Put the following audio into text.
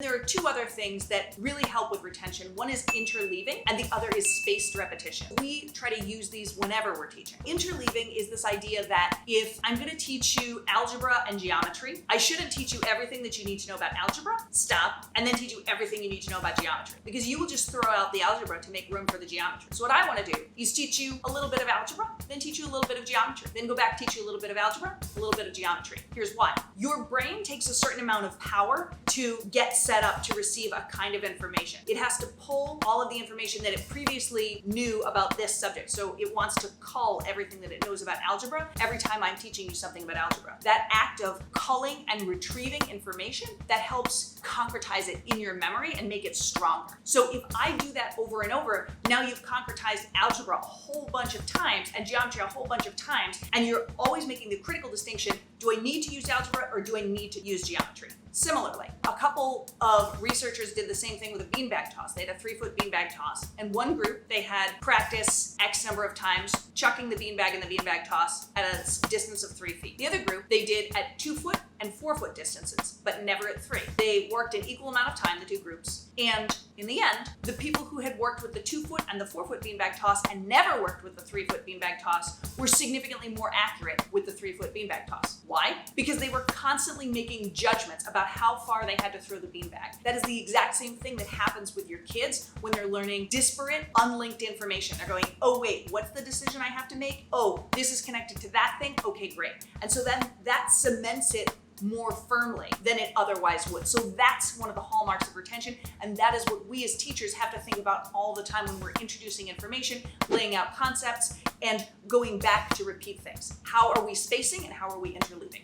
There are two other things that really help with retention. One is interleaving and the other is spaced repetition. We try to use these whenever we're teaching. Interleaving is this idea that if I'm going to teach you algebra and geometry, I shouldn't teach you everything that you need to know about algebra, stop, and then teach you everything you need to know about geometry, because you will just throw out the algebra to make room for the geometry. So what I want to do is teach you a little bit of algebra, then teach you a little bit of geometry, then go back, teach you a little bit of algebra, a little bit of geometry. Here's why. Your brain takes a certain amount of power to get set up to receive a kind of information. It has to pull all of the information that it previously knew about this subject. So it wants to cull everything that it knows about algebra every time I'm teaching you something about algebra. That act of culling and retrieving information, that helps concretize it in your memory and make it stronger. So if I do that over and over, now you've concretized algebra a whole bunch of times and geometry a whole bunch of times, and you're always making the critical distinction, do I need to use algebra or do I need to use geometry? Similarly, a couple of researchers did the same thing with a beanbag toss. They had a 3-foot beanbag toss. And one group, they had practice X number of times chucking the beanbag in the beanbag toss at a distance of 3 feet. The other group, they did at 2-foot and 4-foot distances, but never at 3. They worked an equal amount of time, the two groups. And in the end, the people who had worked with the 2-foot and the 4-foot beanbag toss and never worked with the 3-foot beanbag toss were significantly more accurate with the 3-foot beanbag toss. Why? Because they were constantly making judgments about how far they had to throw the beanbag. That is the exact same thing that happens with your kids when they're learning disparate, unlinked information. They're going, oh wait, what's the decision I have to make? Oh, this is connected to that thing? Okay, great. And so then that cements it more firmly than it otherwise would. So that's one of the hallmarks of retention, and that is what we as teachers have to think about all the time when we're introducing information, laying out concepts, and going back to repeat things. How are we spacing and how are we interleaving?